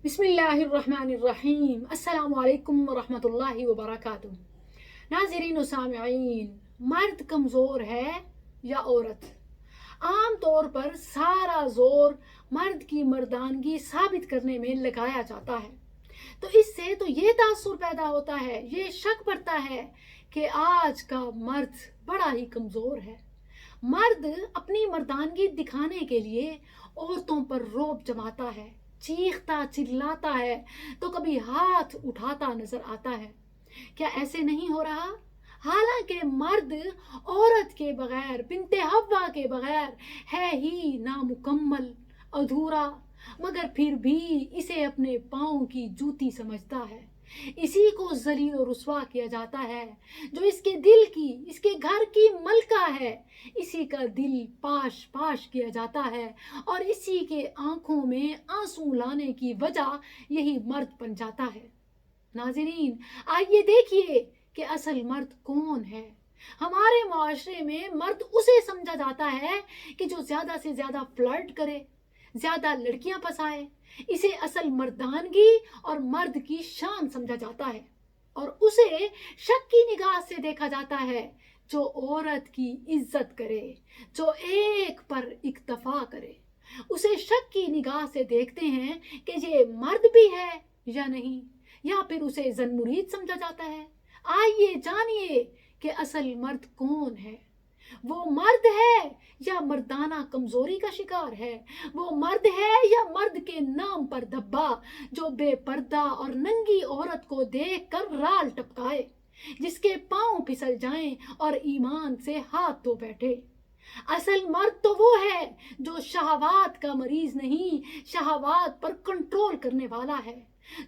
بسم اللہ الرحمن الرحیم۔ السلام علیکم ورحمۃ اللہ وبرکاتہ۔ ناظرین و سامعین، مرد کمزور ہے یا عورت؟ عام طور پر سارا زور مرد کی مردانگی ثابت کرنے میں لگایا جاتا ہے، تو اس سے تو یہ تاثر پیدا ہوتا ہے، یہ شک پڑتا ہے کہ آج کا مرد بڑا ہی کمزور ہے۔ مرد اپنی مردانگی دکھانے کے لیے عورتوں پر رعب جماتا ہے، چیختا چلاتا ہے، تو کبھی ہاتھ اٹھاتا نظر آتا ہے۔ کیا ایسے نہیں ہو رہا؟ حالانکہ مرد عورت کے بغیر، بنت حوا کے بغیر ہے ہی نامکمل، ادھورا، مگر پھر بھی اسے اپنے پاؤں کی جوتی سمجھتا ہے۔ اسی کو ذلیل و رسوا کیا جاتا ہے جو اس کے دل کی، اس کے گھر کی ملکہ ہے۔ اسی کا دل پاش پاش کیا جاتا ہے اور اسی کے آنکھوں میں آنسو لانے کی وجہ یہی مرد بن جاتا ہے۔ ناظرین، آئیے دیکھیے کہ اصل مرد کون ہے۔ ہمارے معاشرے میں مرد اسے سمجھا جاتا ہے کہ جو زیادہ سے زیادہ فلرٹ کرے، زیادہ لڑکیاں پسائے، اسے اصل مردانگی اور مرد کی شان سمجھا جاتا ہے، اور اسے شک کی نگاہ سے دیکھا جاتا ہے جو عورت کی عزت کرے، جو ایک پر اکتفا کرے۔ اسے شک کی نگاہ سے دیکھتے ہیں کہ یہ مرد بھی ہے یا نہیں، یا پھر اسے زن مرید سمجھا جاتا ہے۔ آئیے جانیے کہ اصل مرد کون ہے۔ وہ مرد ہے یا مردانہ کمزوری کا شکار ہے؟ وہ مرد ہے یا مرد کے نام پر دھبا جو بے پردہ اور ننگی عورت کو دیکھ کر رال ٹپکائے، جس کے پاؤں پھسل جائیں اور ایمان سے ہاتھ دھو بیٹھے؟ اصل مرد تو وہ ہے جو شہوات کا مریض نہیں، شہوات پر کنٹرول کرنے والا ہے،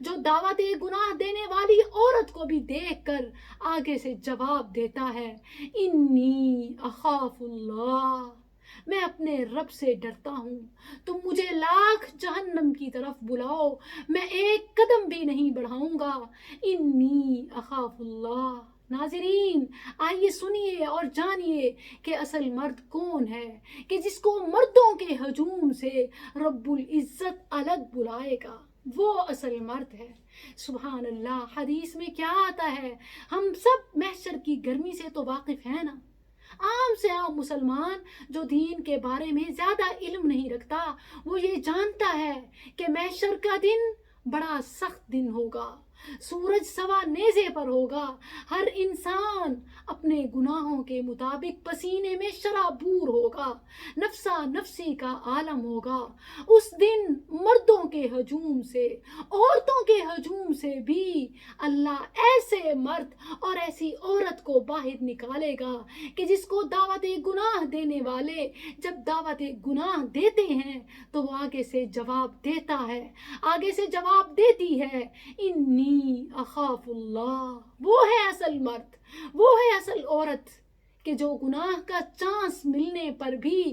جو دعوت گناہ دینے والی عورت کو بھی دیکھ کر آگے سے جواب دیتا ہے، انی اخاف اللہ، میں اپنے رب سے ڈرتا ہوں، تم مجھے لاکھ جہنم کی طرف بلاؤ، میں ایک قدم بھی نہیں بڑھاؤں گا، انی اخاف اللہ۔ ناظرین، آئیے سنیے اور جانیے کہ اصل مرد کون ہے، کہ جس کو مردوں کے ہجوم سے رب العزت الگ بلائے گا، وہ اصل مرد ہے۔ سبحان اللہ، حدیث میں کیا آتا ہے؟ ہم سب محشر کی گرمی سے تو واقف ہیں نا۔ عام سے عام مسلمان جو دین کے بارے میں زیادہ علم نہیں رکھتا، وہ یہ جانتا ہے کہ محشر کا دن بڑا سخت دن ہوگا، سورج سوا نیزے پر ہوگا، ہر انسان اپنے گناہوں کے مطابق پسینے میں شرابور ہوگا، نفسا نفسی کا عالم ہوگا۔ اس دن مردوں کے ہجوم سے، عورتوں کے ہجوم سے بھی اللہ ایسے مرد اور ایسی عورت کو باہر نکالے گا کہ جس کو دعوت گناہ دینے والے جب دعوت گناہ دیتے ہیں تو وہ آگے سے جواب دیتا ہے، آگے سے جواب دیتی ہے، انی اخاف اللہ۔ وہ ہے اصل مرد، وہ ہے اصل عورت کہ جو گناہ کا چانس ملنے پر بھی